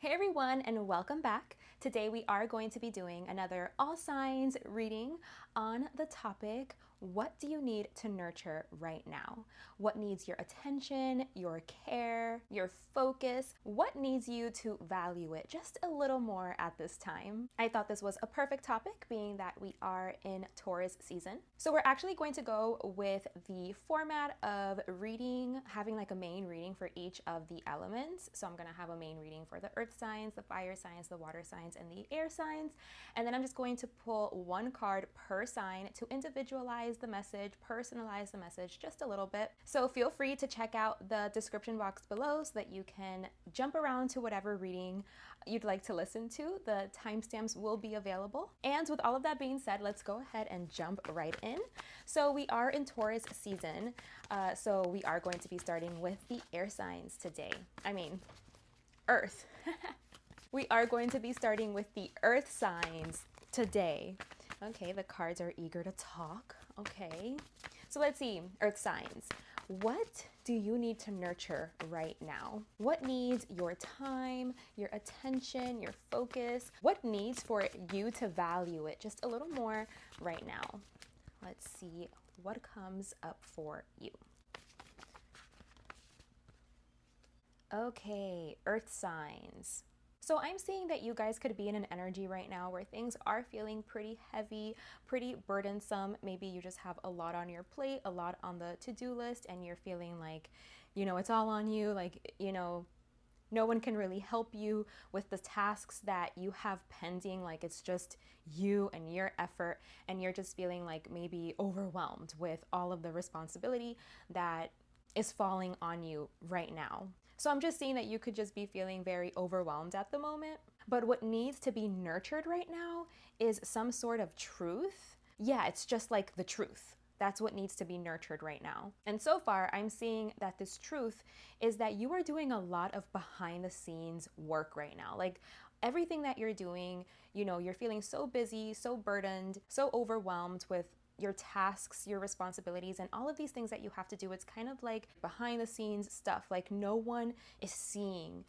Hey everyone, and welcome back. Today we are going to be doing another all signs reading on the topic, what do you need to nurture right now? What needs your attention, your care, your focus? What needs you to value it just a little more at this time? I thought this was a perfect topic, being that we are in Taurus season. So we're actually going to go with the format of reading, having like a main reading for each of the elements. So I'm going to have a main reading for the earth signs, the fire signs, the water signs, and the air signs. And then I'm just going to pull one card per sign to individualize the message, personalize the message just a little bit. So feel free to check out the description box below so that you can jump around to whatever reading you'd like to listen to. The timestamps will be available. And with all of that being said, let's go ahead and jump right in. So we are in Taurus season. So we are going to be starting with the air signs today. Earth. We are going to be starting with the earth signs today. Okay, the cards are eager to talk. Okay, so let's see, earth signs. What do you need to nurture right now? What needs your time, your attention, your focus? What needs for you to value it just a little more right now? Let's see what comes up for you. Okay, earth signs. So I'm seeing that you guys could be in an energy right now where things are feeling pretty heavy, pretty burdensome. Maybe you just have a lot on your plate, a lot on the to-do list, and you're feeling like, it's all on you. Like, no one can really help you with the tasks that you have pending. Like it's just you and your effort, and you're just feeling like maybe overwhelmed with all of the responsibility that is falling on you right now. So I'm just seeing that you could just be feeling very overwhelmed at the moment. But what needs to be nurtured right now is some sort of truth. Yeah, it's just like the truth. That's what needs to be nurtured right now. And so far, I'm seeing that this truth is that you are doing a lot of behind the scenes work right now. Like everything that you're doing, you're feeling so busy, so burdened, so overwhelmed with your tasks, your responsibilities, and all of these things that you have to do. It's kind of like behind the scenes stuff. Like no one is seeing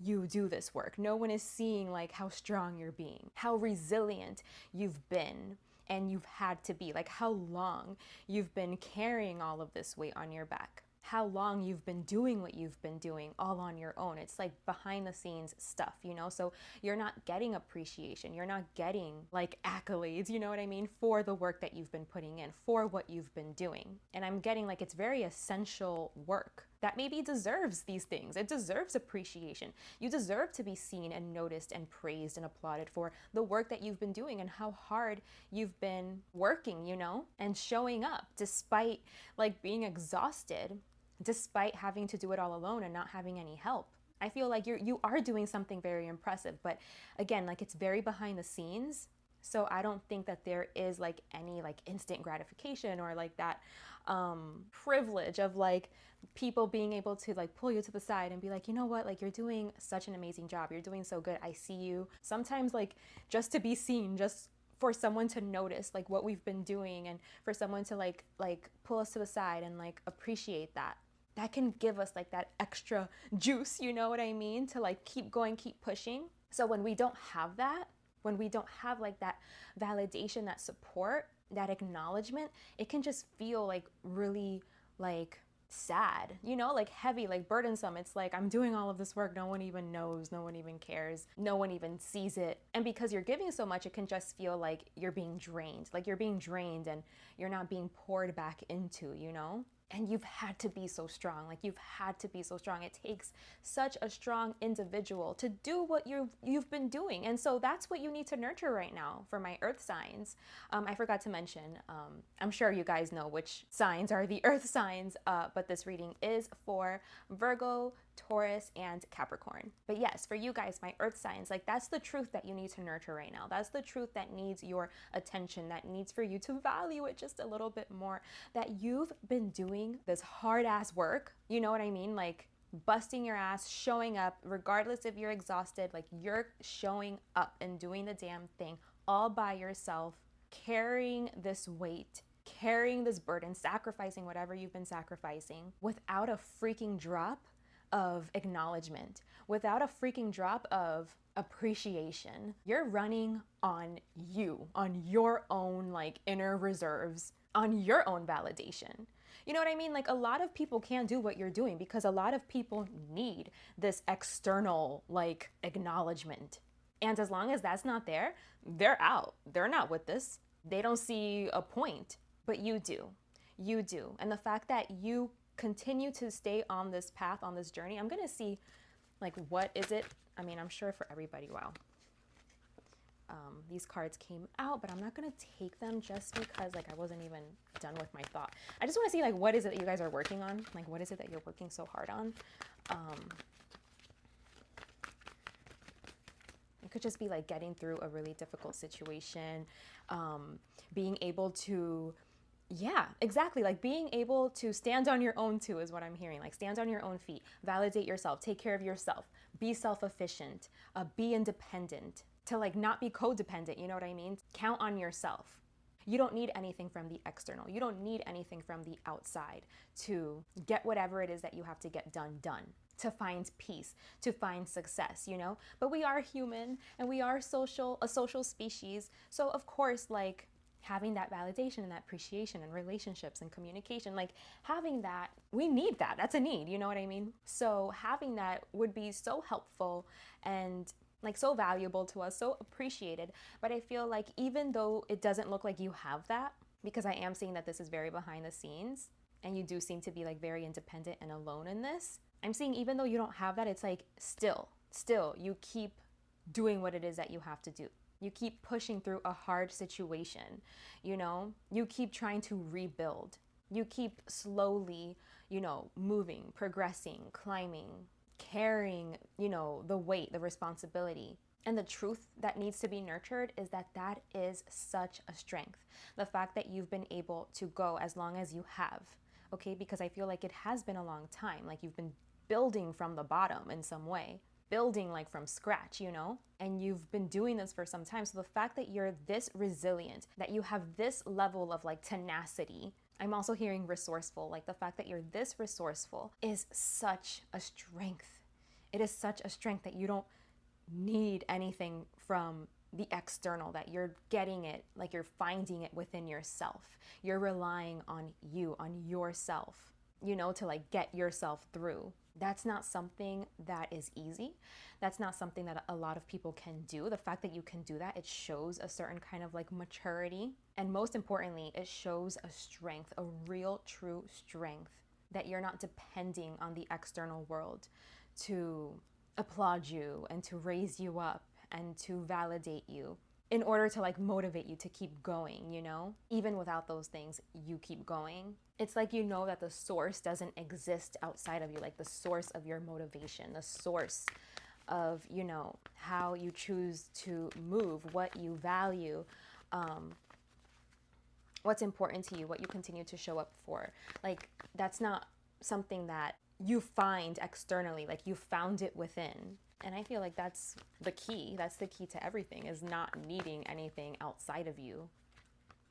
you do this work. No one is seeing like how strong you're being, how resilient you've been and you've had to be, like how long you've been carrying all of this weight on your back, how long you've been doing what you've been doing all on your own. It's like behind the scenes stuff, so you're not getting appreciation. You're not getting like accolades, you know what I mean, for the work that you've been putting in, for what you've been doing. And I'm getting like it's very essential work that maybe deserves these things. It deserves appreciation. You deserve to be seen and noticed and praised and applauded for the work that you've been doing and how hard you've been working, and showing up despite like being exhausted, despite having to do it all alone and not having any help. I feel like you are doing something very impressive, but again, like it's very behind the scenes. So I don't think that there is like any like instant gratification or like that privilege of like people being able to like pull you to the side and be like, you know what, like you're doing such an amazing job. You're doing so good. I see you. Sometimes like just to be seen, just for someone to notice like what we've been doing and for someone to like pull us to the side and like appreciate that. That can give us like that extra juice, you know what I mean? To like keep going, keep pushing. So when we don't have that, when we don't have like that validation, that support, that acknowledgement, it can just feel like really like sad, like heavy, like burdensome. It's like I'm doing all of this work, no one even knows, no one even cares, no one even sees it. And because you're giving so much, it can just feel like you're being drained, and you're not being poured back into, And you've had to be so strong. Like you've had to be so strong. It takes such a strong individual to do what you've been doing. And so that's what you need to nurture right now for my earth signs. I forgot to mention, I'm sure you guys know which signs are the earth signs, but this reading is for Virgo, Taurus, and Capricorn. But yes, for you guys, my earth signs, like that's the truth that you need to nurture right now. That's the truth that needs your attention, that needs for you to value it just a little bit more, that you've been doing this hard ass work, you know what I mean? Like busting your ass, showing up, regardless if you're exhausted, like you're showing up and doing the damn thing all by yourself, carrying this weight, carrying this burden, sacrificing whatever you've been sacrificing without a freaking drop of acknowledgement, without a freaking drop of appreciation. You're running on you, on your own like inner reserves, on your own validation. You know what I mean? Like a lot of people can't do what you're doing because a lot of people need this external like acknowledgement. And as long as that's not there, they're out. They're not with this. They don't see a point, but you do. You do. And the fact that you continue to stay on this path, on this journey, I'm going to see like, what is it? I mean, I'm sure for everybody, wow. These cards came out, but I'm not going to take them just because like I wasn't even done with my thought. I just want to see like, what is it that you guys are working on? Like, what is it that you're working so hard on? It could just be like getting through a really difficult situation, being able to, yeah, exactly. Like being able to stand on your own too is what I'm hearing. Like stand on your own feet, validate yourself, take care of yourself, be self-efficient, be independent, to like not be codependent. You know what I mean? Count on yourself. You don't need anything from the external. You don't need anything from the outside to get whatever it is that you have to get done, to find peace, to find success, you know? But we are human and we are a social species. So of course, like having that validation and that appreciation and relationships and communication, like having that, we need that. That's a need, you know what I mean? So having that would be so helpful and like so valuable to us, so appreciated. But I feel like even though it doesn't look like you have that, because I am seeing that this is very behind the scenes and you do seem to be like very independent and alone in this, I'm seeing even though you don't have that, it's like still you keep doing what it is that you have to do. You keep pushing through a hard situation, you know? You keep trying to rebuild. You keep slowly, you know, moving, progressing, climbing, carrying, you know, the weight, the responsibility. And the truth that needs to be nurtured is that that is such a strength. The fact that you've been able to go as long as you have, okay? Because I feel like it has been a long time. Like you've been building from the bottom in some way, building like from scratch, you know? And you've been doing this for some time. So the fact that you're this resilient, that you have this level of like tenacity, I'm also hearing resourceful, like the fact that you're this resourceful is such a strength. It is such a strength that you don't need anything from the external, that you're getting it, like you're finding it within yourself. You're relying on you, on yourself, you know, to like get yourself through. That's not something that is easy. That's not something that a lot of people can do. The fact that you can do that, it shows a certain kind of like maturity. And most importantly, it shows a strength, a real true strength, that you're not depending on the external world to applaud you and to raise you up and to validate you in order to like motivate you to keep going, you know? Even without those things, you keep going. It's like you know that the source doesn't exist outside of you, like the source of your motivation, the source of, you know, how you choose to move, what you value, what's important to you, what you continue to show up for. Like that's not something that you find externally, like you found it within. And I feel like that's the key. That's the key to everything, is not needing anything outside of you,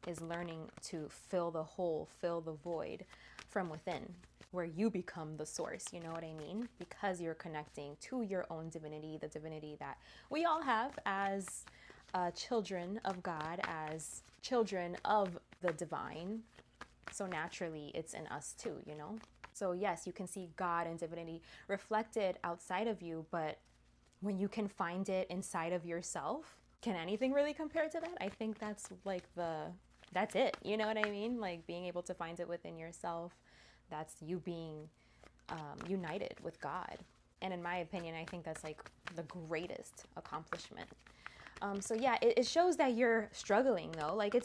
is learning to fill the hole, fill the void from within, where you become the source, you know what I mean? Because you're connecting to your own divinity, the divinity that we all have as children of God, as children of the divine. So naturally, it's in us too, you know? So yes, you can see God and divinity reflected outside of you, but when you can find it inside of yourself, can anything really compare to that? I think that's like that's it. You know what I mean? Like being able to find it within yourself, that's you being united with God. And in my opinion, I think that's like the greatest accomplishment. So yeah, it shows that you're struggling though. Like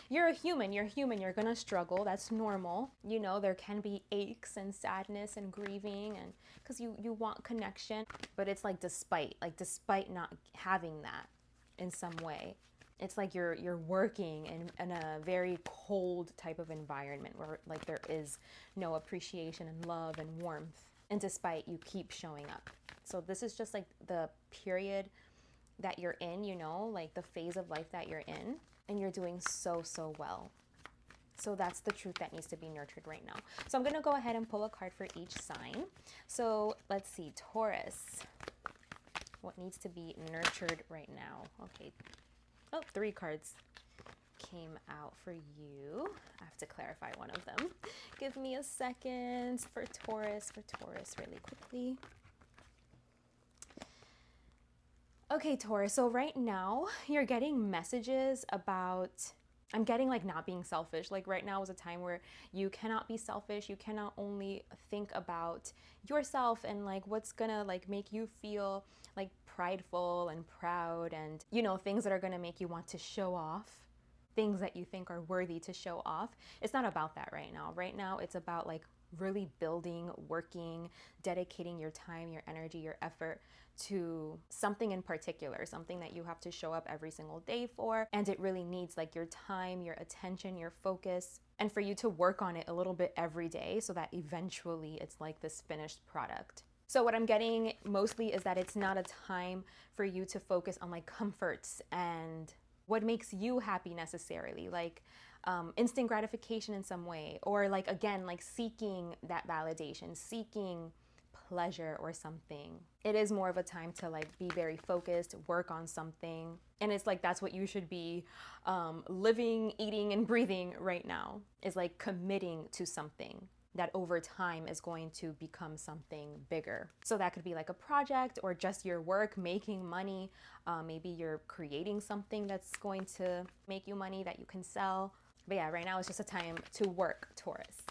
you're a human, you're gonna struggle. That's normal. You know, there can be aches and sadness and grieving, and because you want connection, but it's like despite not having that in some way. It's like you're working in a very cold type of environment where like there is no appreciation and love and warmth. And despite, you keep showing up. So this is just like the period that you're in, you know, like the phase of life that you're in, and you're doing so well. So that's the truth that needs to be nurtured right now. So I'm going to go ahead and pull a card for each sign. So let's see, Taurus. What needs to be nurtured right now? Okay. Oh, 3 cards came out for you. I have to clarify one of them. Give me a second for Taurus really quickly. Okay, Taurus, so right now you're getting messages about, I'm getting like not being selfish. Like right now is a time where you cannot be selfish. You cannot only think about yourself and like what's gonna like make you feel like prideful and proud and, you know, things that are gonna make you want to show off, things that you think are worthy to show off. It's not about that right now. Right now it's about like really building, working, dedicating your time, your energy, your effort to something in particular, something that you have to show up every single day for. And it really needs like your time, your attention, your focus, and for you to work on it a little bit every day so that eventually it's like this finished product. So what I'm getting mostly is that it's not a time for you to focus on like comforts and what makes you happy necessarily, like instant gratification in some way, or like, again, like seeking that validation, seeking pleasure or something. It is more of a time to like be very focused, work on something. And it's like, that's what you should be living, eating, and breathing right now, is like committing to something that over time is going to become something bigger. So that could be like a project or just your work, making money. Maybe you're creating something that's going to make you money that you can sell. But yeah, right now it's just a time to work, Taurus.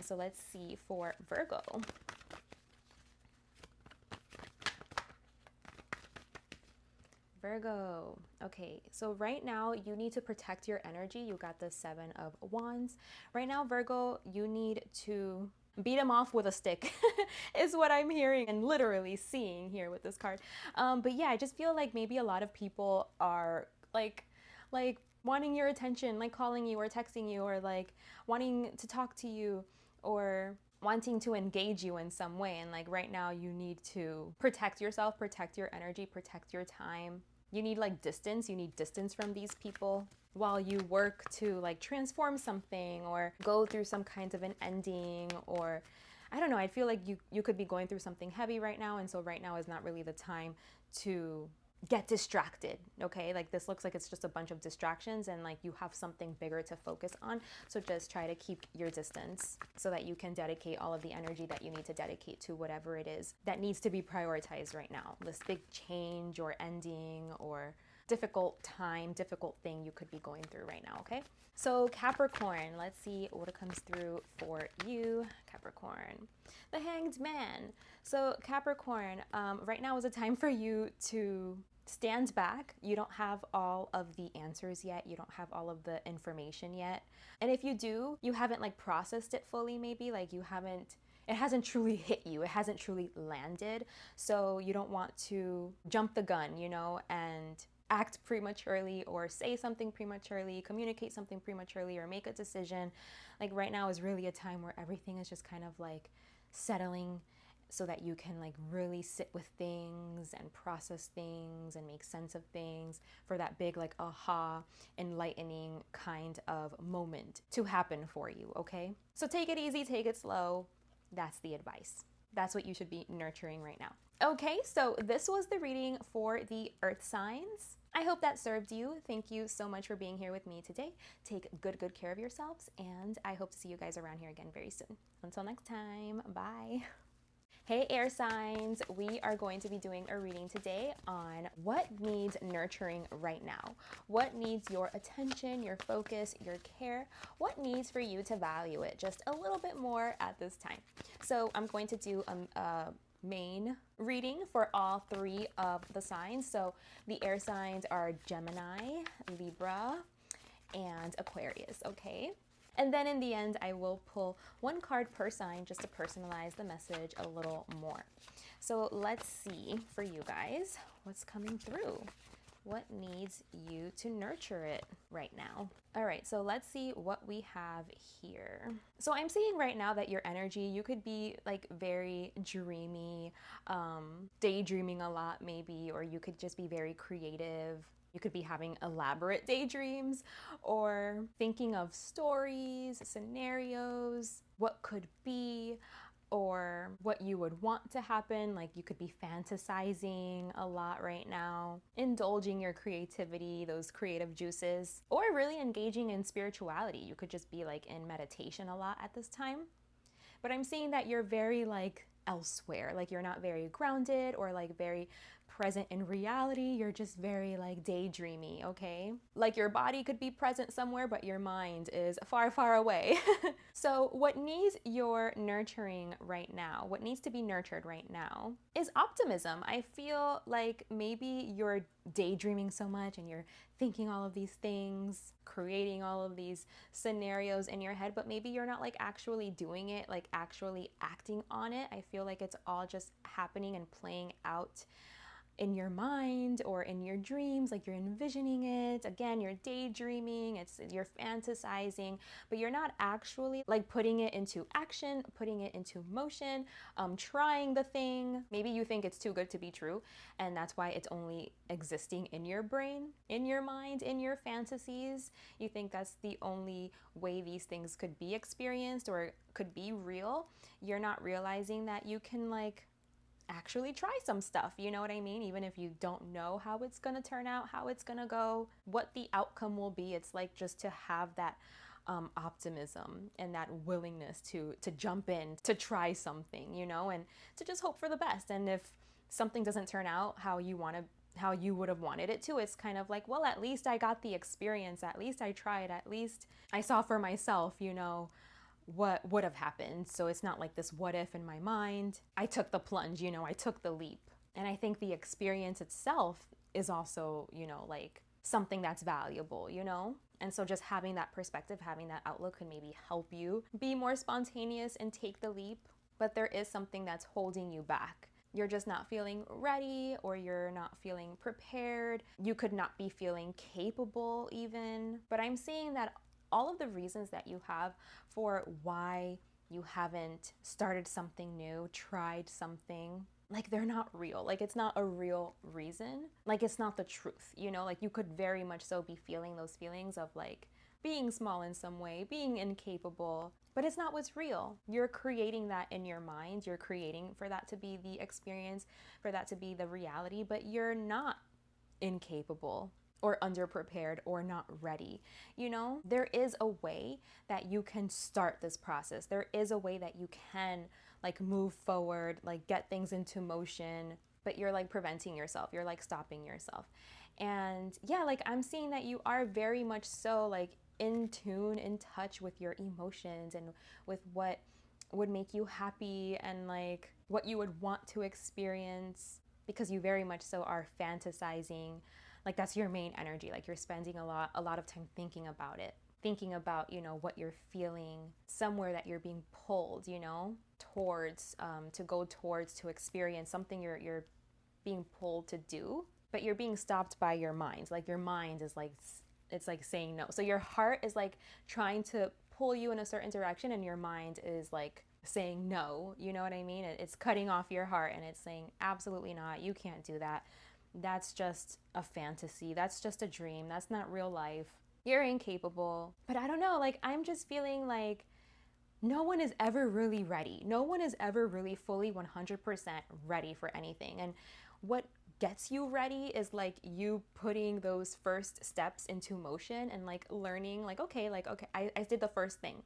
So let's see for Virgo. Virgo. Okay, so right now you need to protect your energy. You got the 7 of Wands. Right now, Virgo, you need to beat him off with a stick is what I'm hearing and literally seeing here with this card. But yeah, I just feel like maybe a lot of people are like wanting your attention, like calling you or texting you or like wanting to talk to you or wanting to engage you in some way. And like right now you need to protect yourself, protect your energy, protect your time. You need like distance. You need distance from these people while you work to like transform something or go through some kind of an ending, or I don't know. I feel like you could be going through something heavy right now. And so right now is not really the time to get distracted. Okay, like this looks like it's just a bunch of distractions and like you have something bigger to focus on. So just try to keep your distance so that you can dedicate all of the energy that you need to dedicate to whatever it is that needs to be prioritized right now. This big change or ending or difficult time, difficult thing you could be going through right now. Okay, so Capricorn, let's see what comes through for you, Capricorn. The Hanged Man. So Capricorn, right now is a time for you to stand back. You don't have all of the answers yet. You don't have all of the information yet. And if you do, you haven't like processed it fully, maybe like it hasn't truly hit you. It hasn't truly landed. So you don't want to jump the gun, you know, and act prematurely or say something prematurely, communicate something prematurely, or make a decision. Like right now is really a time where everything is just kind of like settling so that you can like really sit with things and process things and make sense of things for that big like aha, enlightening kind of moment to happen for you, okay? So take it easy, take it slow. That's the advice. That's what you should be nurturing right now. Okay, so this was the reading for the Earth signs. I hope that served you. Thank you so much for being here with me today. Take good care of yourselves, and I hope to see you guys around here again very soon. Until next time, bye. Hey air signs, we are going to be doing a reading today on what needs nurturing right now. What needs your attention, your focus, your care? What needs for you to value it just a little bit more at this time? So I'm going to do a main reading for all 3 of the signs. So the air signs are Gemini, Libra, and Aquarius, okay? And then in the end, I will pull 1 card per sign just to personalize the message a little more. So let's see for you guys what's coming through. What needs you to nurture it right now? All right, so let's see what we have here. So I'm seeing right now that your energy, you could be like very dreamy, daydreaming a lot maybe, or you could just be very creative. You could be having elaborate daydreams or thinking of stories, scenarios, what could be, or what you would want to happen. Like you could be fantasizing a lot right now, indulging your creativity, those creative juices, or really engaging in spirituality. You could just be like in meditation a lot at this time. But I'm seeing that you're very like elsewhere, like you're not very grounded or like very present in reality. You're just very like daydreamy, okay? Like your body could be present somewhere, but your mind is far, far away. So what needs your nurturing right now, what needs to be nurtured right now is optimism. I feel like maybe you're daydreaming so much and you're thinking all of these things, creating all of these scenarios in your head, but maybe you're not like actually doing it, like actually acting on it. I feel like it's all just happening and playing out in your mind or in your dreams, like you're envisioning it. Again, you're daydreaming, you're fantasizing, but you're not actually like putting it into action, putting it into motion, trying the thing. Maybe you think it's too good to be true, and that's why it's only existing in your brain, in your mind, in your fantasies. You think that's the only way these things could be experienced or could be real. You're not realizing that you can like actually try some stuff, you know what I mean? Even if you don't know how it's gonna turn out, how it's gonna go, what the outcome will be. It's like just to have that optimism and that willingness to jump in, to try something, you know, and to just hope for the best. And if something doesn't turn out how you would have wanted it to, it's kind of like, well, at least I got the experience, at least I tried, at least I saw for myself, you know, what would have happened. So it's not like this what if in my mind. I took the plunge, you know, I took the leap. And I think the experience itself is also, you know, like something that's valuable, you know? And so just having that perspective, having that outlook can maybe help you be more spontaneous and take the leap. But there is something that's holding you back. You're just not feeling ready, or you're not feeling prepared. You could not be feeling capable even. But I'm seeing that all of the reasons that you have for why you haven't started something new, tried something, like they're not real. Like it's not a real reason. Like it's not the truth, you know? Like you could very much so be feeling those feelings of like being small in some way, being incapable, but it's not what's real. You're creating that in your mind. You're creating for that to be the experience, for that to be the reality, but you're not incapable or underprepared or not ready. You know, there is a way that you can start this process. There is a way that you can like move forward, like get things into motion, but you're like preventing yourself. You're like stopping yourself. And yeah, like I'm seeing that you are very much so like in tune, in touch with your emotions and with what would make you happy and like what you would want to experience, because you very much so are fantasizing. Like that's your main energy. Like you're spending a lot of time thinking about it, thinking about, you know, what you're feeling, somewhere that you're being pulled, you know, towards, to go towards, to experience something you're being pulled to do, but you're being stopped by your mind. Like your mind is like, it's like saying no. So your heart is like trying to pull you in a certain direction, and your mind is like saying no, you know what I mean? It's cutting off your heart and it's saying absolutely not, you can't do that. That's just a fantasy. That's just a dream. That's not real life. You're incapable. But I don't know, like I'm just feeling like no one is ever really ready. No one is ever really fully 100% ready for anything. And what gets you ready is like you putting those first steps into motion and like learning like, okay, I did the first thing.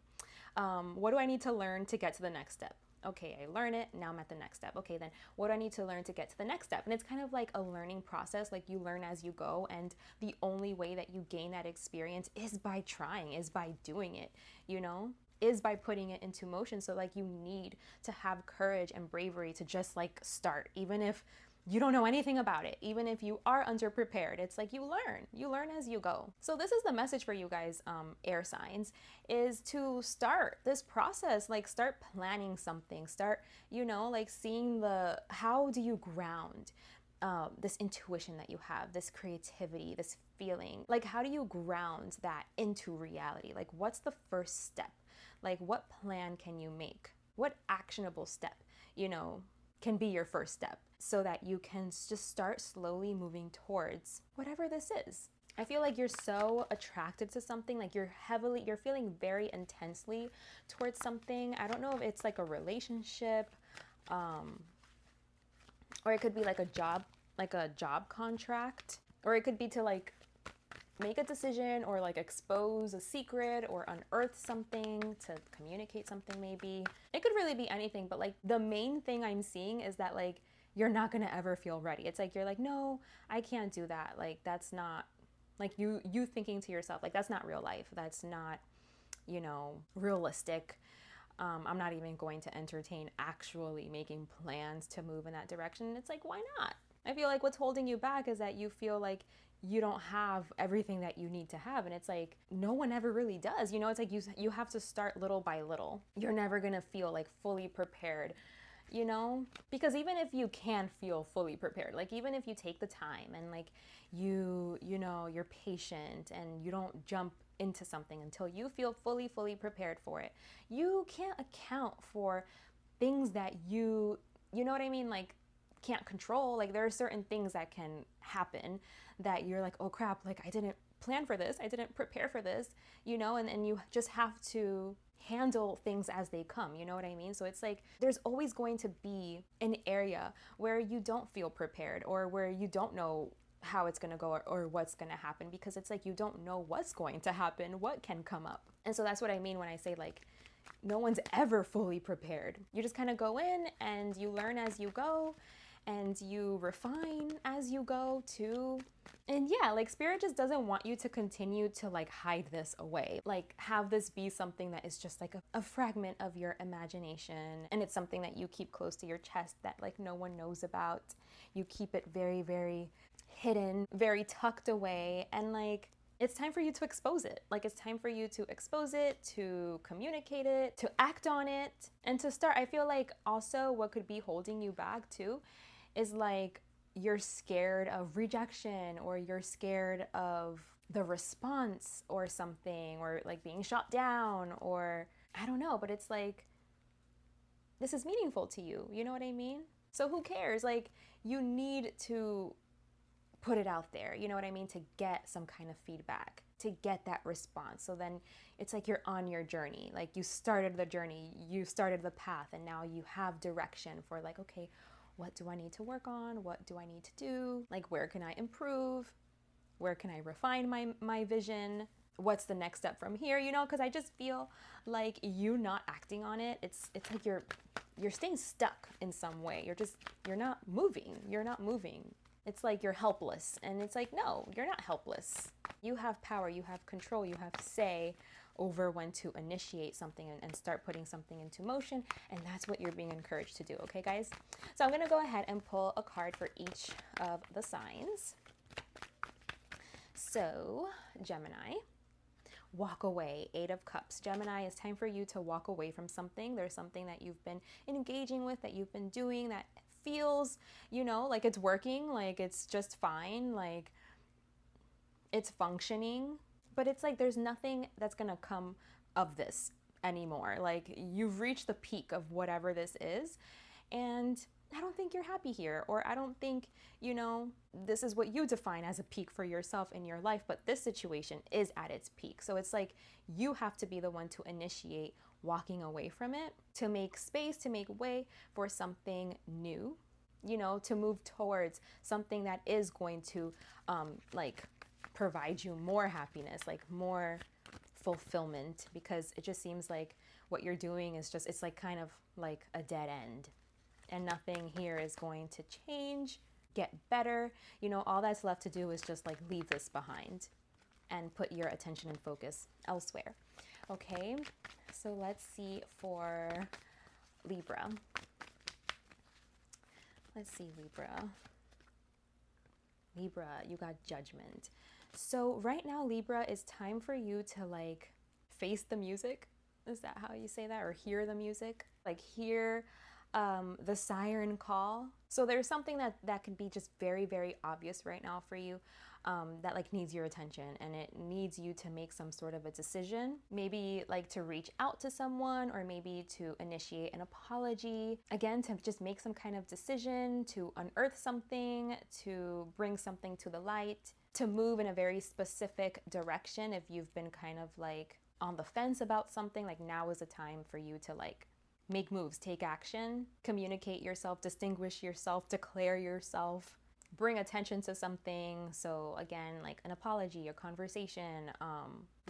What do I need to learn to get to the next step? Okay, I learn it, now I'm at the next step. Okay, then what do I need to learn to get to the next step? And it's kind of like a learning process, like you learn as you go, and the only way that you gain that experience is by trying, is by doing it, you know? Is by putting it into motion. So like you need to have courage and bravery to just like start, even if you don't know anything about it, even if you are underprepared. It's like you learn as you go. So this is the message for you guys, air signs, is to start this process, like start planning something, start, you know, like seeing how do you ground this intuition that you have, this creativity, this feeling, like how do you ground that into reality? Like what's the first step? Like what plan can you make? What actionable step, you know, can be your first step so that you can just start slowly moving towards whatever this is. I feel like you're so attracted to something, like you're feeling very intensely towards something. I don't know if it's like a relationship, or it could be like a job contract, or it could be to like make a decision or like expose a secret or unearth something, to communicate something maybe. It could really be anything, but like the main thing I'm seeing is that like you're not gonna ever feel ready. It's like you're like, no, I can't do that. Like that's not, like you thinking to yourself, like that's not real life. That's not, realistic. I'm not even going to entertain actually making plans to move in that direction. It's like, why not? I feel like what's holding you back is that you feel like you don't have everything that you need to have. And it's like, no one ever really does. It's like you have to start little by little. You're never going to feel like fully prepared, because even if you can feel fully prepared, like even if you take the time and like you're patient and you don't jump into something until you feel fully prepared for it, you can't account for things that you know what I mean, like can't control. Like there are certain things that can happen that you're like, oh crap, like I didn't plan for this, I didn't prepare for this, and you just have to handle things as they come, you know what I mean? So it's like there's always going to be an area where you don't feel prepared, or where you don't know how it's going to go, or what's going to happen, because it's like you don't know what's going to happen, what can come up. And so that's what I mean when I say like no one's ever fully prepared. You just kind of go in and you learn as you go, and you refine as you go too. And yeah, like spirit just doesn't want you to continue to like hide this away, like have this be something that is just like a fragment of your imagination, and it's something that you keep close to your chest that like no one knows about. You keep it very, very hidden, very tucked away, and like it's time for you to expose it. Like it's time for you to expose it, to communicate it, to act on it, and to start. I feel like also what could be holding you back too is like you're scared of rejection, or you're scared of the response or something, or like being shot down, or I don't know, but it's like this is meaningful to you, you know what I mean? So who cares? Like you need to put it out there, you know what I mean, to get some kind of feedback, to get that response. So then it's like you're on your journey, like you started the journey, you started the path, and now you have direction for like, okay, what do I need to work on? What do I need to do? Like where can I improve? Where can I refine my vision? What's the next step from here? Because I just feel like you not acting on it, it's like you're staying stuck in some way. You're not moving. It's like you're helpless, and it's like, no, you're not helpless. You have power, you have control, you have say over when to initiate something and start putting something into motion, and that's what you're being encouraged to do, okay guys? So I'm gonna go ahead and pull a card for each of the signs. So, Gemini, walk away, 8 of Cups. Gemini, it's time for you to walk away from something. There's something that you've been engaging with, that you've been doing, that feels, like it's working, like it's just fine, like it's functioning, but it's like there's nothing that's gonna come of this anymore. Like you've reached the peak of whatever this is, and I don't think you're happy here, or I don't think, this is what you define as a peak for yourself in your life, but this situation is at its peak. So it's like you have to be the one to initiate walking away from it, to make space, to make way for something new, to move towards something that is going to like provide you more happiness, like more fulfillment, because it just seems like what you're doing is just, it's like kind of like a dead end, and nothing here is going to change, get better. All that's left to do is just like leave this behind and put your attention and focus elsewhere. Okay, so let's see for Libra. Let's see, Libra, you got Judgment. So right now, Libra, it's time for you to like face the music. Is that how you say that? Or hear the music? Like hear the siren call. So there's something that can be just very, very obvious right now for you, that like needs your attention, and it needs you to make some sort of a decision, maybe like to reach out to someone, or maybe to initiate an apology, again, to just make some kind of decision, to unearth something, to bring something to the light, to move in a very specific direction. If you've been kind of like on the fence about something, like now is the time for you to like make moves, take action, communicate yourself, distinguish yourself, declare yourself, bring attention to something. So again, like an apology, a conversation.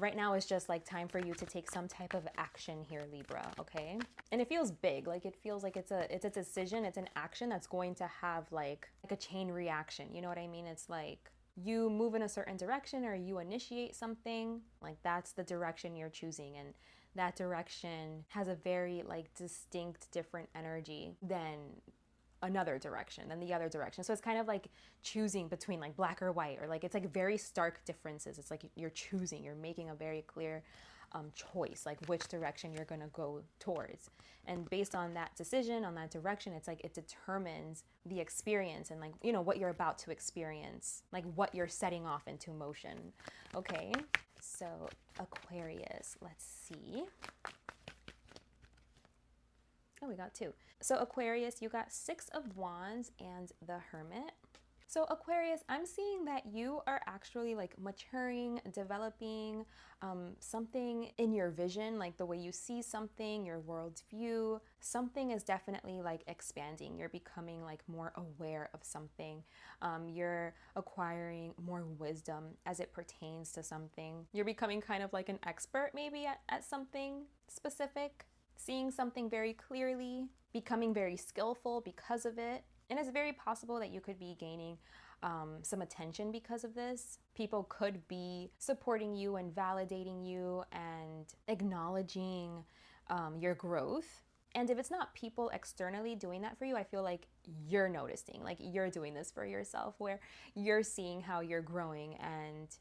Right now is just like time for you to take some type of action here, Libra, okay? And it feels big, like it feels like it's a decision, it's an action that's going to have like a chain reaction, you know what I mean? It's like you move in a certain direction, or you initiate something, like that's the direction you're choosing, and that direction has a very like distinct different energy than another direction, than the other direction. So it's kind of like choosing between like black or white, or like it's like very stark differences. It's like you're choosing, you're making a very clear choice, like which direction you're going to go towards. And based on that decision, on that direction, it's like it determines the experience, and like, you know, what you're about to experience, like what you're setting off into motion. Okay, so Aquarius, let's see. Oh, we got two. So Aquarius, you got Six of Wands and the Hermit. So Aquarius, I'm seeing that you are actually like maturing, developing something in your vision, like the way you see something, your worldview. Something is definitely like expanding. You're becoming like more aware of something. You're acquiring more wisdom as it pertains to something. You're becoming kind of like an expert maybe at something specific, seeing something very clearly, becoming very skillful because of it. And it's very possible that you could be gaining some attention because of this. People could be supporting you and validating you and acknowledging your growth. And if it's not people externally doing that for you, I feel like you're noticing, like you're doing this for yourself, where you're seeing how you're growing and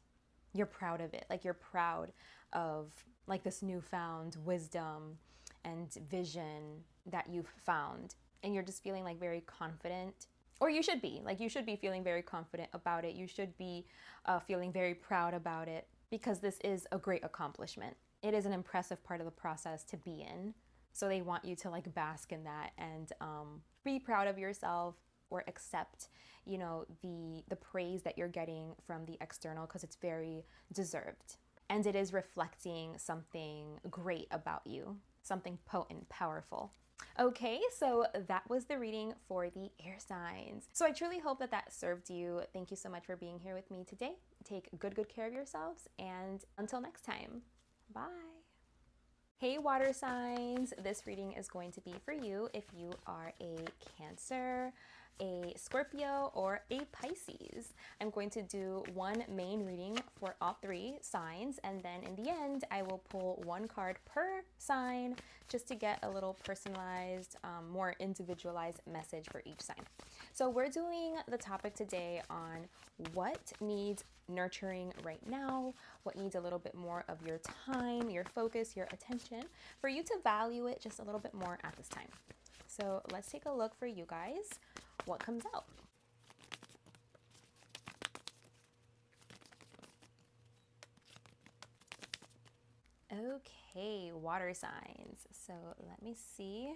you're proud of it. Like you're proud of like this newfound wisdom and vision that you've found. And you're just feeling like very confident, or you should be, like you should be feeling very confident about it. You should be feeling very proud about it, because this is a great accomplishment. It is an impressive part of the process to be in. So they want you to like bask in that and be proud of yourself, or accept, you know, the praise that you're getting from the external, because it's very deserved. And it is reflecting something great about you, something potent, powerful. Okay, so that was the reading for the air signs. So I truly hope that that served you. Thank you so much for being here with me today. Take good care of yourselves, and until next time, bye. Hey water signs, this reading is going to be for you if you are a Cancer, a Scorpio, or a Pisces. I'm going to do one main reading for all three signs, and then in the end I will pull one card per sign just to get a little personalized, more individualized message for each sign. So we're doing the topic today on what needs nurturing right now, what needs a little bit more of your time, your focus, your attention, for you to value it just a little bit more at this time. So let's take a look for you guys, what comes out. Okay, water signs. So let me see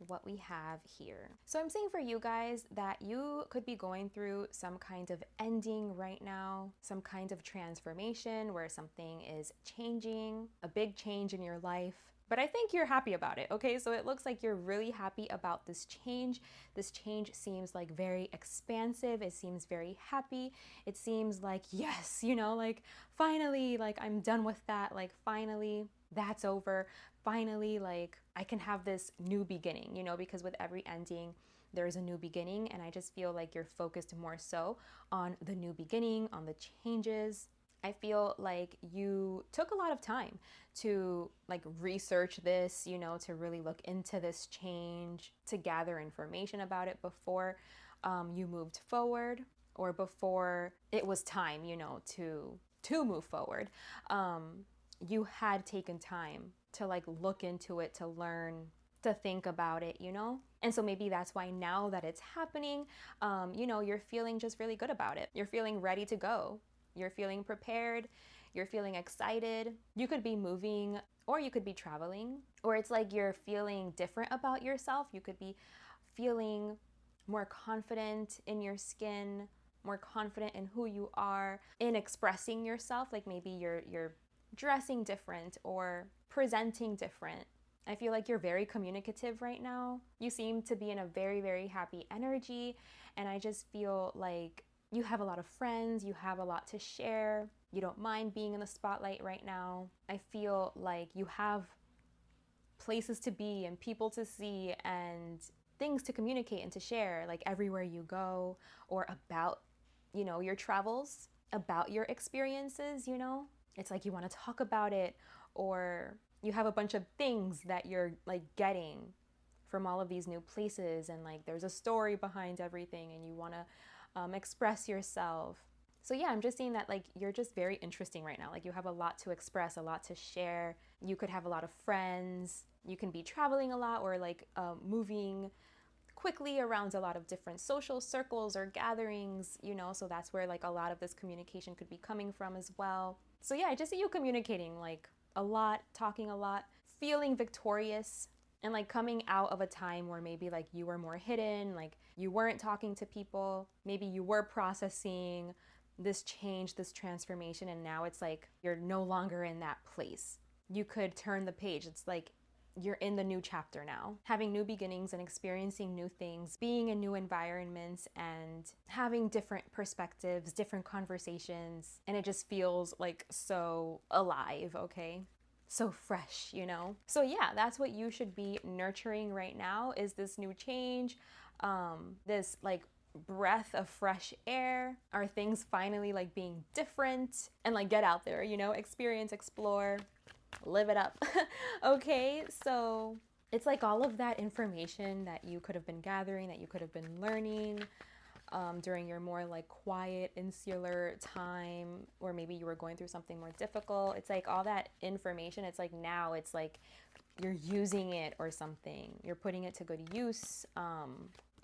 what we have here. So I'm saying for you guys that you could be going through some kind of ending right now, some kind of transformation where something is changing, a big change in your life. But I think you're happy about it, okay? So it looks like you're really happy about this change. This change seems like very expansive. It seems very happy. It seems like, yes, you know, like finally, like I'm done with that. Like finally, that's over. Finally, like I can have this new beginning, you know, because with every ending, there's a new beginning. And I just feel like you're focused more so on the new beginning, on the changes. I feel like you took a lot of time to like research this, you know, to really look into this change, to gather information about it before you moved forward, or before it was time, you know, to move forward. You had taken time to like look into it, to learn to think about it, you know? And so maybe that's why now that it's happening, you know, you're feeling just really good about it. You're feeling ready to go. You're feeling prepared. You're feeling excited. You could be moving or you could be traveling, or it's like you're feeling different about yourself. You could be feeling more confident in your skin, more confident in who you are, in expressing yourself. Like maybe you're dressing different or presenting different. I feel like you're very communicative right now. You seem to be in a very, very happy energy. And I just feel like you have a lot of friends, you have a lot to share. You don't mind being in the spotlight right now. I feel like you have places to be and people to see and things to communicate and to share, like everywhere you go, or about, you know, your travels, about your experiences, you know? It's like you want to talk about it, or you have a bunch of things that you're like getting from all of these new places, and like there's a story behind everything and you want to express yourself. So yeah, I'm just seeing that like you're just very interesting right now. Like you have a lot to express, a lot to share. You could have a lot of friends. You can be traveling a lot, or like moving quickly around a lot of different social circles or gatherings, you know, so that's where like a lot of this communication could be coming from as well. So yeah, I just see you communicating like a lot, talking a lot, feeling victorious, and like coming out of a time where maybe like you were more hidden, like you weren't talking to people, maybe you were processing this change, this transformation, and now it's like you're no longer in that place. You could turn the page. It's like you're in the new chapter now, having new beginnings and experiencing new things, being in new environments and having different perspectives, different conversations, and it just feels like so alive, okay? So fresh, you know? So yeah, that's what you should be nurturing right now, is this new change, this like breath of fresh air. Are things finally like being different? And like get out there, you know, experience, explore, live it up. Okay, so it's like all of that information that you could have been gathering, that you could have been learning during your more like quiet, insular time, or maybe you were going through something more difficult. It's like all that information, it's like now it's like you're using it or something. You're putting it to good use.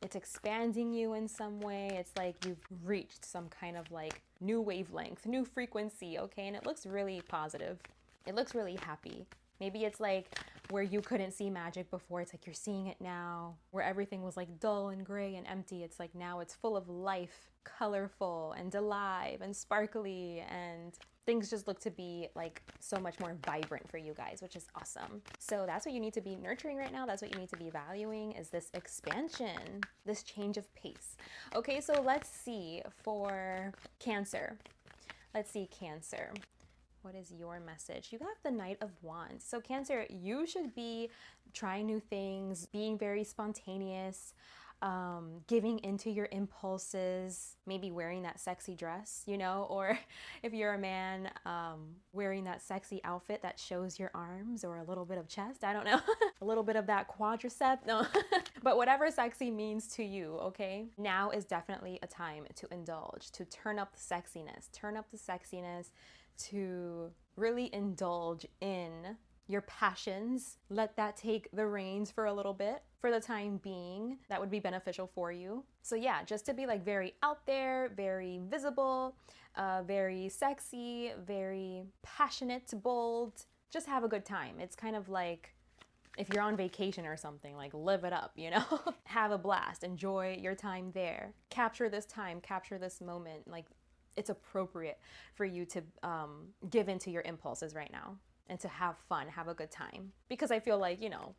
It's expanding you in some way. It's like you've reached some kind of like new wavelength, new frequency, okay? And it looks really positive. It looks really happy. Maybe it's like where you couldn't see magic before, it's like you're seeing it now. Where everything was like dull and gray and empty, it's like now it's full of life, colorful and alive and sparkly, and things just look to be like so much more vibrant for you guys, which is awesome. So that's what you need to be nurturing right now. That's what you need to be valuing, is this expansion, this change of pace. Okay, so let's see for Cancer. Let's see, Cancer. What is your message? You have the Knight of Wands. So Cancer, you should be trying new things, being very spontaneous, giving into your impulses, maybe wearing that sexy dress, you know, or if you're a man, wearing that sexy outfit that shows your arms or a little bit of chest, I don't know, a little bit of that quadricep, no, but whatever sexy means to you, okay? Now is definitely a time to indulge, to turn up the sexiness, to really indulge in your passions. Let that take the reins for a little bit, for the time being. That would be beneficial for you. So yeah, just to be like very out there, very visible, very sexy, very passionate, bold. Just have a good time. It's kind of like if you're on vacation or something, like live it up, you know? Have a blast, enjoy your time there. Capture this time, capture this moment. Like it's appropriate for you to give into your impulses right now and to have fun, have a good time. Because I feel like, you know,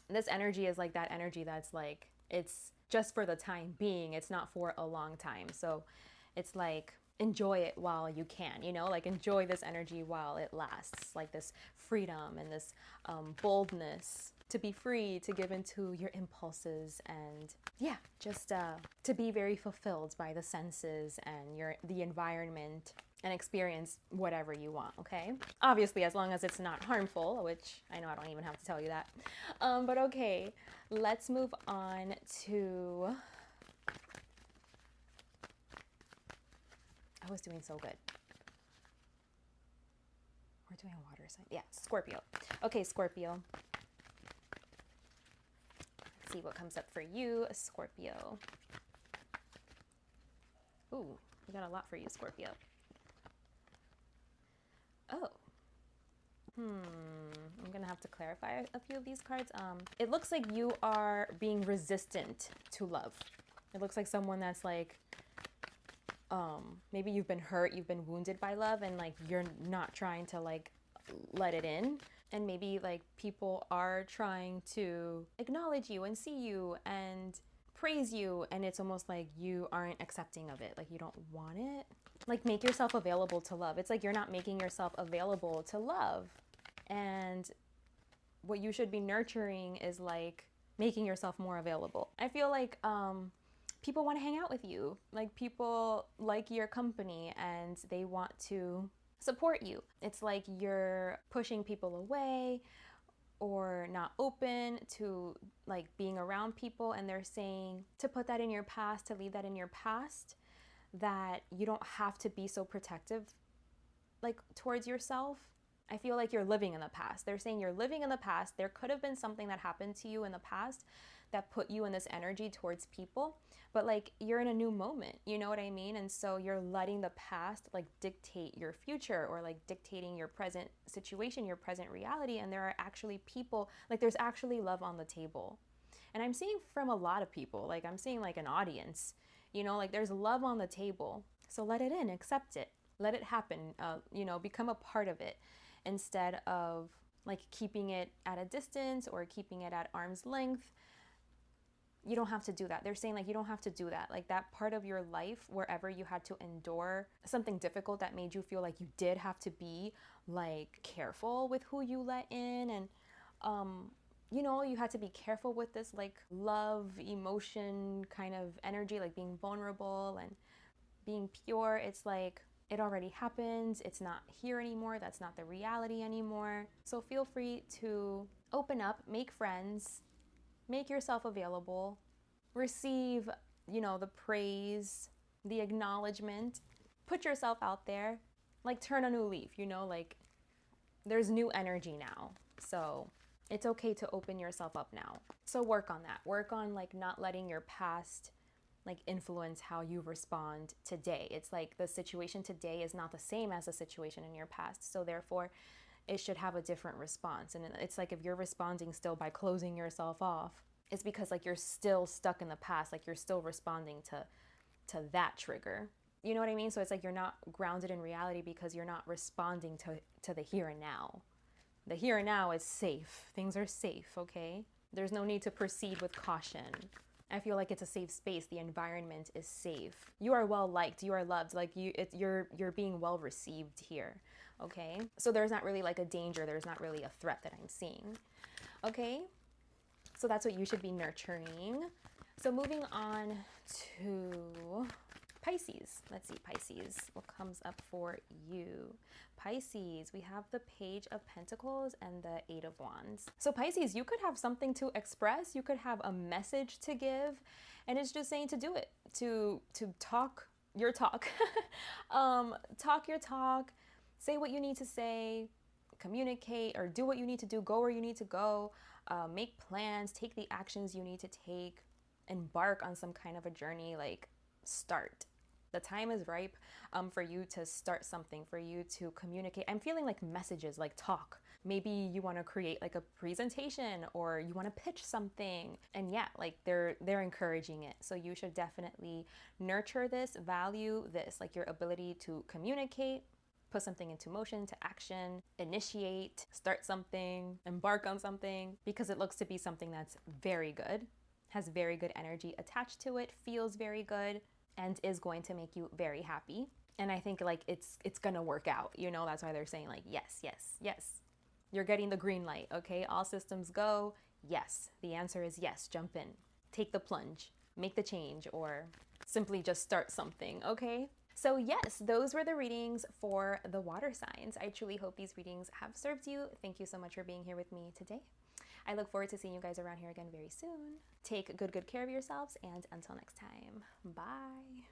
this energy is like that energy that's like, it's just for the time being. It's not for a long time. So it's like, enjoy it while you can, you know, like enjoy this energy while it lasts, like this freedom and this boldness to be free, to give into your impulses, and yeah, just to be very fulfilled by the senses and the environment, and experience whatever you want, okay? Obviously, as long as it's not harmful, which I know I don't even have to tell you that. But okay, let's move on to... I was doing so good. We're doing water sign. Yeah, Scorpio. Okay, Scorpio. see what comes up for you, Scorpio. Ooh, we got a lot for you, Scorpio. Oh. I'm gonna have to clarify a few of these cards. It looks like you are being resistant to love. It looks like someone that's like, maybe you've been hurt, you've been wounded by love, and like you're not trying to like let it in. And maybe like people are trying to acknowledge you and see you and praise you, and it's almost like you aren't accepting of it, like you don't want it. Like, make yourself available to love. It's like you're not making yourself available to love. And what you should be nurturing is like making yourself more available. I feel like people want to hang out with you. Like, people like your company and they want to support you. It's like you're pushing people away or not open to like being around people, and they're saying to put that in your past, to leave that in your past, that you don't have to be so protective like towards yourself. I feel like you're living in the past. They're saying you're living in the past. There could have been something that happened to you in the past that put you in this energy towards people, but like you're in a new moment, you know what I mean? And so you're letting the past like dictate your future, or like dictating your present situation, your present reality. And there are actually people, like there's actually love on the table. And I'm seeing from a lot of people, like I'm seeing like an audience, you know, like there's love on the table. So let it in, accept it, let it happen, you know, become a part of it, instead of like keeping it at a distance or keeping it at arm's length. You don't have to do that. They're saying like you don't have to do that. Like that part of your life, wherever you had to endure something difficult that made you feel like you did have to be like careful with who you let in, and you know, you had to be careful with this like love, emotion kind of energy, like being vulnerable and being pure. It's like it already happened. It's not here anymore. That's not the reality anymore. So feel free to open up, make friends, make yourself available, receive, you know, the praise, the acknowledgement, put yourself out there, like turn a new leaf, you know, like there's new energy now. So it's okay to open yourself up now. So work on that. Work on like not letting your past like influence how you respond today. It's like the situation today is not the same as the situation in your past. So therefore it should have a different response. And it's like if you're responding still by closing yourself off, it's because like you're still stuck in the past. Like you're still responding to that trigger. You know what I mean? So it's like you're not grounded in reality because you're not responding to the here and now. The here and now is safe. Things are safe, okay? There's no need to proceed with caution. I feel like it's a safe space. The environment is safe. You are well liked. You are loved. Like you're being well received here. Okay. So there's not really like a danger. There's not really a threat that I'm seeing. Okay. So that's what you should be nurturing. So moving on to Pisces. Let's see, Pisces, what comes up for you? Pisces, we have the Page of Pentacles and the Eight of Wands. So Pisces, you could have something to express. You could have a message to give, and it's just saying to do it, to talk your talk. Talk your talk, say what you need to say, communicate, or do what you need to do, go where you need to go, make plans, take the actions you need to take, embark on some kind of a journey, like start. The time is ripe for you to start something, for you to communicate. I'm feeling like messages, like talk. Maybe you want to create like a presentation, or you want to pitch something. And yeah, like they're encouraging it. So you should definitely nurture this, value this, like your ability to communicate, put something into motion, to action, initiate, start something, embark on something, because it looks to be something that's very good, has very good energy attached to it, feels very good, and is going to make you very happy. And I think like it's gonna work out, you know. That's why they're saying like yes, yes, yes. You're getting the green light, okay? All systems go. Yes, the answer is yes. Jump in, take the plunge, make the change, or simply just start something, okay? So yes, those were the readings for the water signs. I truly hope these readings have served you. Thank you so much for being here with me today. I look forward to seeing you guys around here again very soon. Take good care of yourselves, and until next time, bye.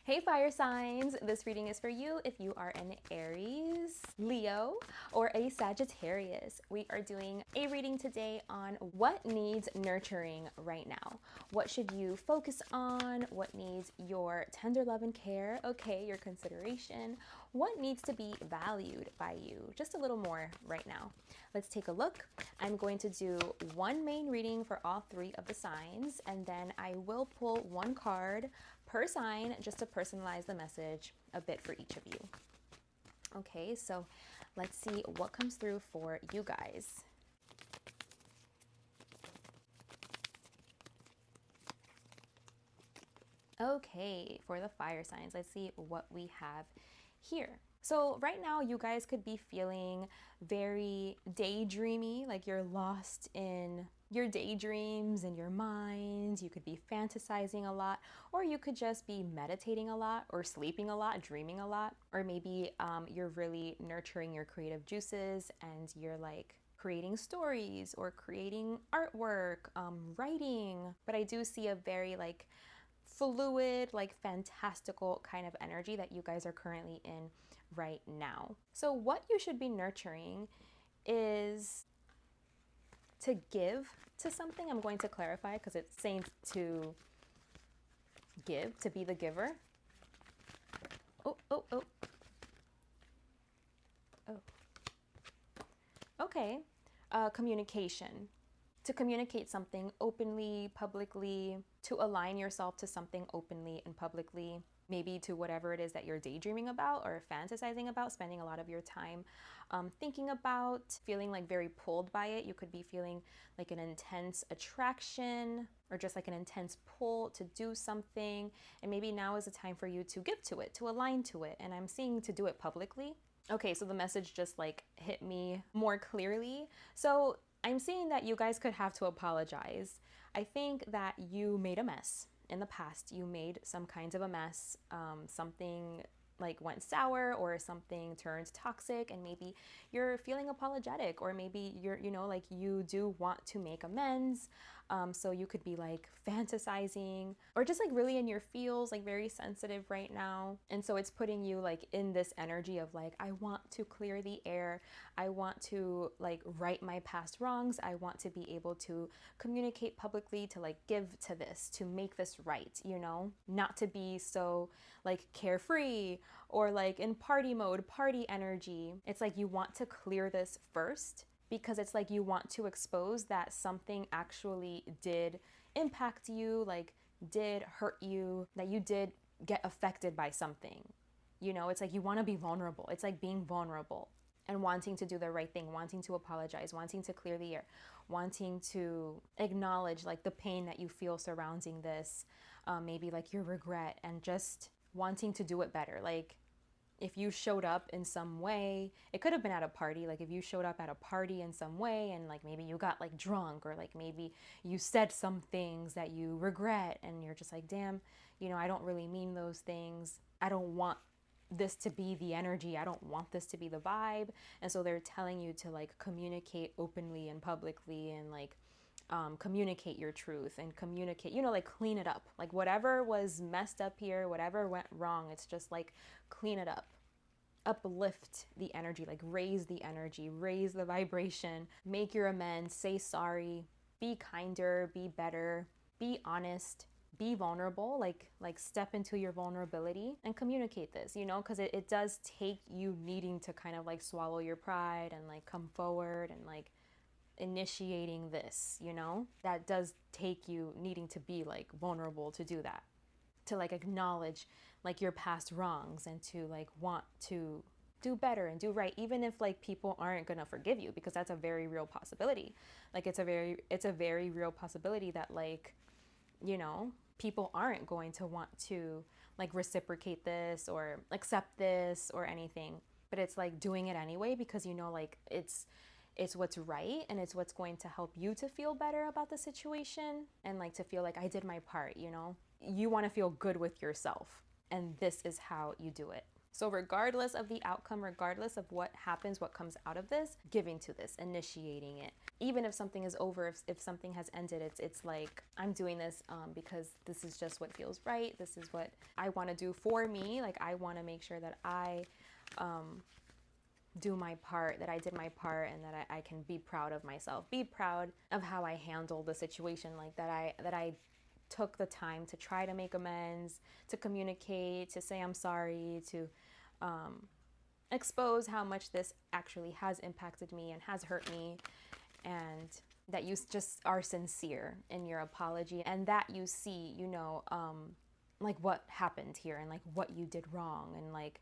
Hey fire signs, this reading is for you if you are an Aries, Leo, or a Sagittarius. We are doing a reading today on what needs nurturing right now. What should you focus on? What needs your tender love and care? Okay, your consideration. What needs to be valued by you? Just a little more right now. Let's take a look. I'm going to do one main reading for all three of the signs, and then I will pull one card per sign just to personalize the message a bit for each of you. Okay, so let's see what comes through for you guys. Okay, for the fire signs, let's see what we have here. So right now you guys could be feeling very daydreamy, like you're lost in your daydreams in your mind. You could be fantasizing a lot, or you could just be meditating a lot, or sleeping a lot, dreaming a lot, or maybe you're really nurturing your creative juices and you're like creating stories or creating artwork, writing. But I do see a very like fluid, like fantastical kind of energy that you guys are currently in right now. So what you should be nurturing is to give to something. I'm going to clarify because it's saying to give, to be the giver. Oh. Okay. Communication. To communicate something openly, publicly, to align yourself to something openly and publicly, maybe to whatever it is that you're daydreaming about or fantasizing about, spending a lot of your time thinking about, feeling like very pulled by it. You could be feeling like an intense attraction or just like an intense pull to do something. And maybe now is the time for you to give to it, to align to it. And I'm seeing to do it publicly. Okay, so the message just like hit me more clearly. So I'm seeing that you guys could have to apologize. I think that you made a mess in the past. You made some kinds of a mess. Something like went sour or something turned toxic, and maybe you're feeling apologetic, or maybe you're, like you do want to make amends. So you could be like fantasizing or just like really in your feels, like very sensitive right now. And so it's putting you like in this energy of like, I want to clear the air. I want to like right my past wrongs. I want to be able to communicate publicly, to like give to this, to make this right, not to be so like carefree or like in party mode, party energy. It's like you want to clear this first, because it's like you want to expose that something actually did impact you, like did hurt you, that you did get affected by something. It's like you want to be vulnerable. It's like being vulnerable and wanting to do the right thing, wanting to apologize, wanting to clear the air, wanting to acknowledge like the pain that you feel surrounding this, maybe like your regret, and just wanting to do it better. Like if you showed up in some way, it could have been at a party, like if you showed up at a party in some way and like maybe you got like drunk, or like maybe you said some things that you regret and you're just like, damn, I don't really mean those things. I don't want this to be the energy. I don't want this to be the vibe. And so they're telling you to like communicate openly and publicly, and like communicate your truth and communicate, like clean it up. Like whatever was messed up here, whatever went wrong, it's just like clean it up. Uplift the energy, like raise the energy, raise the vibration, make your amends, say sorry, be kinder, be better, be honest, be vulnerable, like step into your vulnerability and communicate this, because it does take you needing to kind of like swallow your pride and like come forward and like initiating this, that does take you needing to be like vulnerable to do that, to like acknowledge like your past wrongs, and to like want to do better and do right, even if like people aren't gonna forgive you, because that's a very real possibility. Like it's a very real possibility that like, people aren't going to want to like reciprocate this or accept this or anything, but it's like doing it anyway because like it's what's right, and it's what's going to help you to feel better about the situation, and like to feel like I did my part. You want to feel good with yourself, and this is how you do it. So regardless of the outcome, regardless of what happens, what comes out of this, giving to this, initiating it. Even if something is over, if something has ended, it's like, I'm doing this because this is just what feels right. This is what I want to do for me. Like, I want to make sure that I do my part, that I did my part, and that I can be proud of myself, be proud of how I handled the situation, like that I took the time to try to make amends, to communicate, to say I'm sorry, to expose how much this actually has impacted me and has hurt me, and that you just are sincere in your apology, and that you see, you know, like what happened here, and like what you did wrong, and like,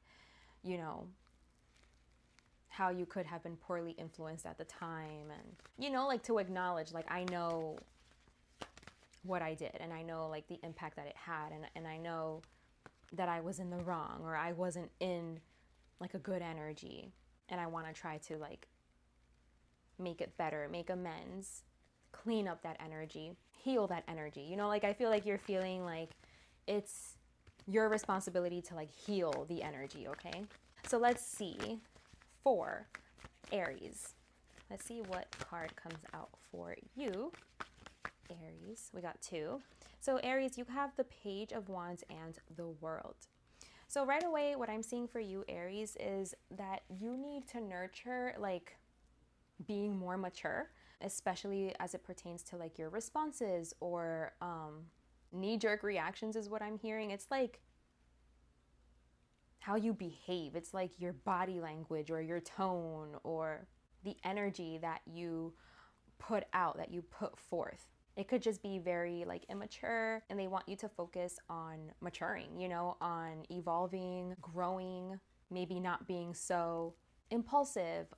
you know, how you could have been poorly influenced at the time, and, you know, like to acknowledge, like, I know what I did, and I know like the impact that it had, and I know that I was in the wrong, or I wasn't in like a good energy, and I want to try to like make it better, make amends, clean up that energy, heal that energy. You know, like I feel like you're feeling like it's your responsibility to like heal the energy, okay? So let's see for Aries. Let's see what card comes out for you. Aries, we got two. So Aries, you have the Page of Wands and the World. So right away, what I'm seeing for you, Aries, is that you need to nurture like being more mature, especially as it pertains to like your responses or knee-jerk reactions is what I'm hearing. It's like how you behave. It's like your body language or your tone or the energy that you put out, that you put forth. It could just be very like immature, and they want you to focus on maturing, you know, on evolving, growing, maybe not being so impulsive,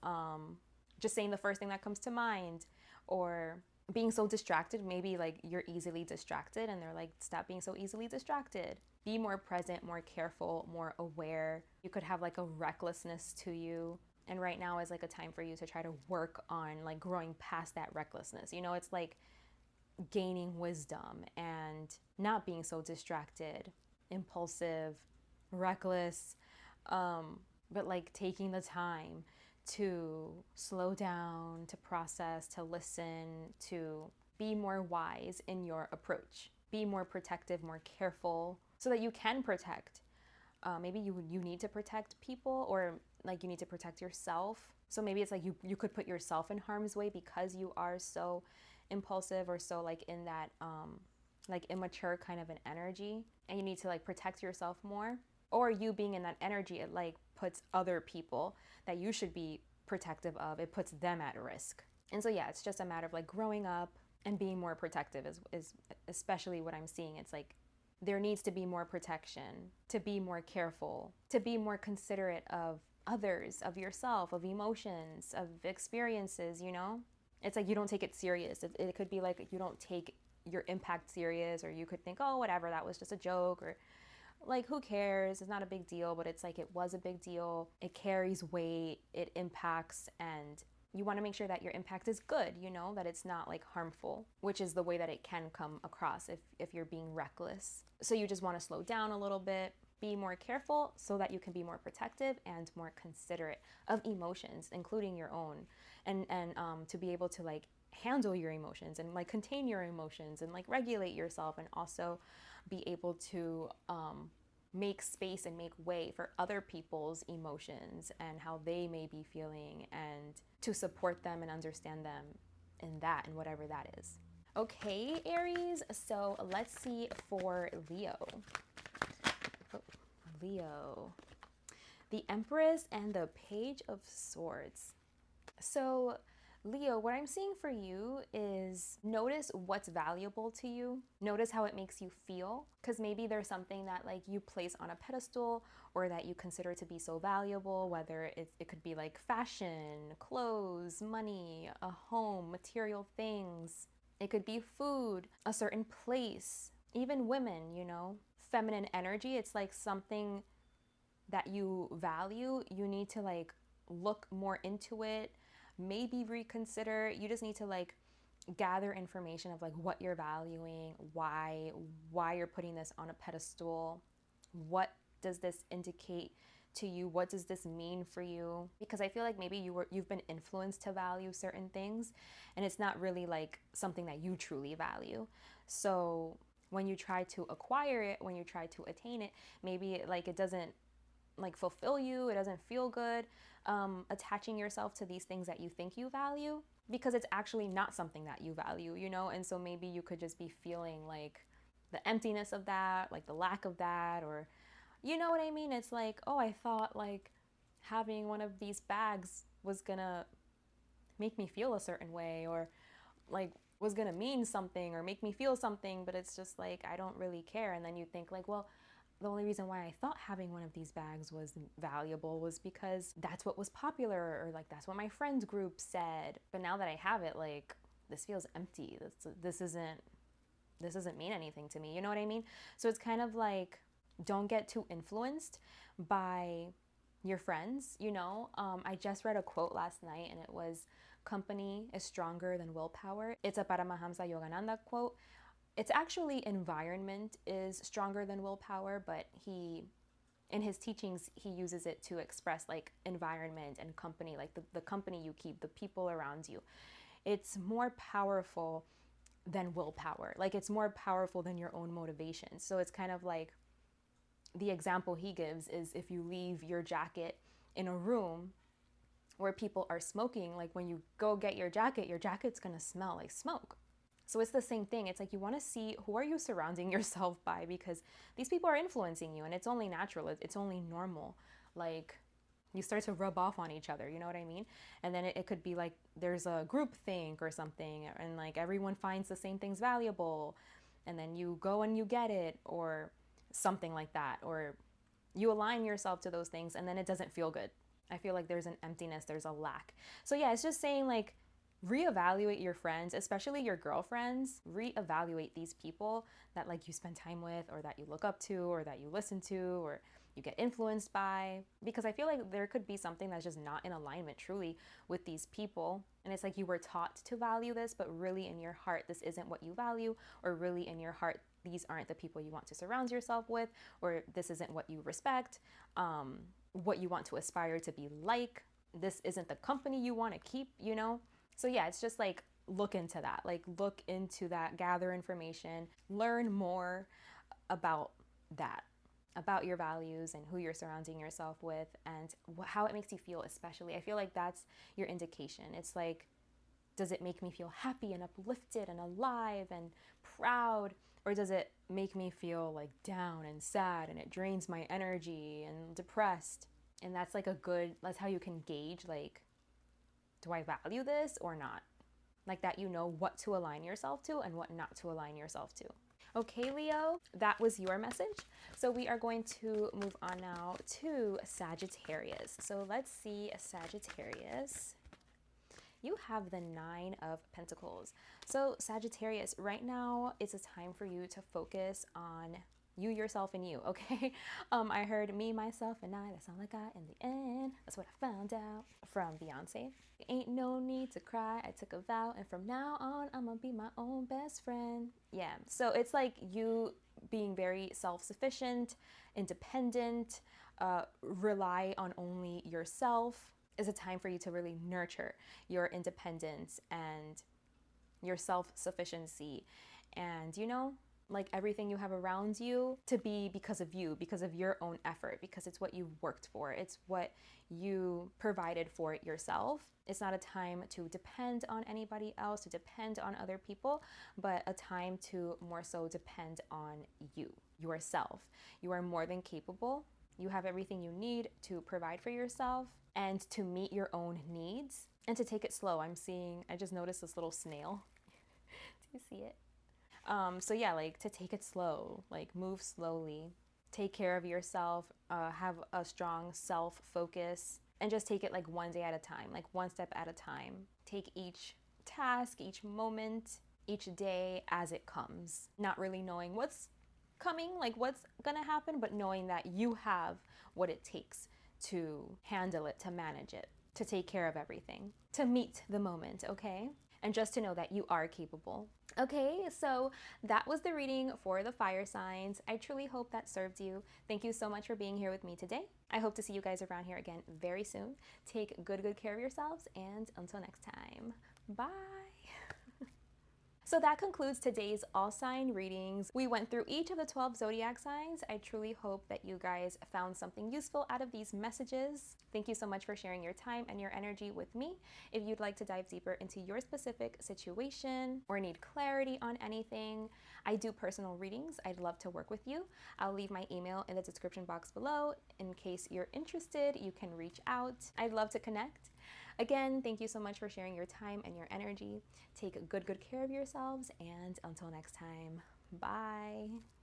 just saying the first thing that comes to mind, or being so distracted. Maybe like you're easily distracted, and they're like, stop being so easily distracted. Be more present, more careful, more aware. You could have like a recklessness to you. And right now is like a time for you to try to work on like growing past that recklessness. You know, it's like gaining wisdom and not being so distracted, impulsive, reckless, but like taking the time to slow down, to process, to listen, to be more wise in your approach, be more protective, more careful, so that you can protect. Maybe you need to protect people, or like you need to protect yourself. So maybe it's like you could put yourself in harm's way because you are so impulsive or so like in that like immature kind of an energy, and you need to like protect yourself more. Or you being in that energy, it like puts other people that you should be protective of, it puts them at risk. And so yeah, it's just a matter of like growing up and being more protective is especially what I'm seeing. It's like there needs to be more protection, to be more careful, to be more considerate of others, of yourself, of emotions, of experiences, you know? It's like you don't take it serious. It could be like you don't take your impact serious, or you could think, oh, whatever, that was just a joke, or like, who cares? It's not a big deal. But it's like it was a big deal. It carries weight, it impacts, and you want to make sure that your impact is good, you know, that it's not like harmful, which is the way that it can come across if you're being reckless. So you just want to slow down a little bit, be more careful so that you can be more protective and more considerate of emotions, including your own, and to be able to like handle your emotions and like contain your emotions and like regulate yourself, and also be able to make space and make way for other people's emotions and how they may be feeling, and to support them and understand them in that, and whatever that is. Okay, Aries, so let's see for Leo. Leo, the Empress and the Page of Swords. So Leo, what I'm seeing for you is notice what's valuable to you. Notice how it makes you feel, because maybe there's something that like you place on a pedestal, or that you consider to be so valuable, whether it could be like fashion, clothes, money, a home, material things. It could be food, a certain place, even women, you know, feminine energy. It's like something that you value. You need to like look more into it, maybe reconsider. You just need to like gather information of like what you're valuing, why you're putting this on a pedestal, what does this indicate to you? What does this mean for you? Because I feel like maybe you've been influenced to value certain things, and it's not really like something that you truly value. So when you try to acquire it, when you try to attain it, maybe like it doesn't like fulfill you, it doesn't feel good, attaching yourself to these things that you think you value, because it's actually not something that you value, you know? And so maybe you could just be feeling like the emptiness of that, like the lack of that, or you know what I mean? It's like, oh, I thought like having one of these bags was gonna make me feel a certain way, or like was gonna mean something or make me feel something, but it's just like I don't really care. And then you think like, well, the only reason why I thought having one of these bags was valuable was because that's what was popular, or like that's what my friends group said. But now that I have it, like this feels empty. This doesn't mean anything to me. You know what I mean? So it's kind of like, don't get too influenced by your friends, you know? I just read a quote last night, and it was, company is stronger than willpower. It's a Paramahamsa Yogananda quote. It's actually environment is stronger than willpower, but in his teachings, he uses it to express like environment and company, like the company you keep, the people around you. It's more powerful than willpower. Like it's more powerful than your own motivation. So it's kind of like, the example he gives is if you leave your jacket in a room where people are smoking, like when you go get your jacket's gonna smell like smoke. So it's the same thing. It's like you want to see, who are you surrounding yourself by, because these people are influencing you, and it's only natural, it's only normal. Like you start to rub off on each other, you know what I mean? And then it could be like there's a group think or something, and like everyone finds the same things valuable, and then you go and you get it, or something like that, or you align yourself to those things, and then it doesn't feel good. I feel like there's an emptiness, there's a lack. So yeah, it's just saying like, reevaluate your friends, especially your girlfriends. Reevaluate these people that like you spend time with, or that you look up to, or that you listen to, or you get influenced by, because I feel like there could be something that's just not in alignment truly with these people. And it's like you were taught to value this, but really in your heart, this isn't what you value, or really in your heart, these aren't the people you want to surround yourself with, or this isn't what you respect, what you want to aspire to be like. This isn't the company you want to keep, you know? So yeah, it's just like, look into that, gather information, learn more about that, about your values and who you're surrounding yourself with, and how it makes you feel. Especially, I feel like that's your indication. It's like, does it make me feel happy and uplifted and alive and proud, or does it make me feel like down and sad, and it drains my energy and depressed? And that's like that's how you can gauge like, do I value this or not? Like that, you know what to align yourself to and what not to align yourself to. Okay, Leo, that was your message. So we are going to move on now to Sagittarius. So let's see, Sagittarius. You have the 9 of Pentacles. So Sagittarius, right now it's a time for you to focus on you, yourself, and you, okay? I heard me, myself, and I, that's all I got in the end. That's what I found out from Beyonce. Ain't no need to cry, I took a vow, and from now on, I'm gonna be my own best friend. Yeah, so it's like you being very self-sufficient, independent, rely on only yourself. Is a time for you to really nurture your independence and your self-sufficiency, and you know, like everything you have around you to be because of you, because of your own effort, because it's what you've worked for, it's what you provided for yourself. It's not a time to depend on anybody else, to depend on other people, but a time to more so depend on you, yourself. You are more than capable. You have everything you need to provide for yourself and to meet your own needs, and to take it slow. I just noticed this little snail. Do you see it? So yeah, like to take it slow, like move slowly, take care of yourself, have a strong self-focus, and just take it like one day at a time, like one step at a time. Take each task, each moment, each day as it comes, not really knowing what's coming, like what's gonna happen, but knowing that you have what it takes to handle it, to manage it, to take care of everything, to meet the moment, okay? and just to know that you are capable. Okay, so that was the reading for the fire signs. I truly hope that served you. Thank you so much for being here with me today. I hope to see you guys around here again very soon. Take good care of yourselves, and until next time, bye. So that concludes today's all sign readings. We went through each of the 12 zodiac signs. I truly hope that you guys found something useful out of these messages. Thank you so much for sharing your time and your energy with me. If you'd like to dive deeper into your specific situation or need clarity on anything, I do personal readings. I'd love to work with you. I'll leave my email in the description box below. In case you're interested, you can reach out. I'd love to connect. Again, thank you so much for sharing your time and your energy. Take good care of yourselves, and until next time, bye.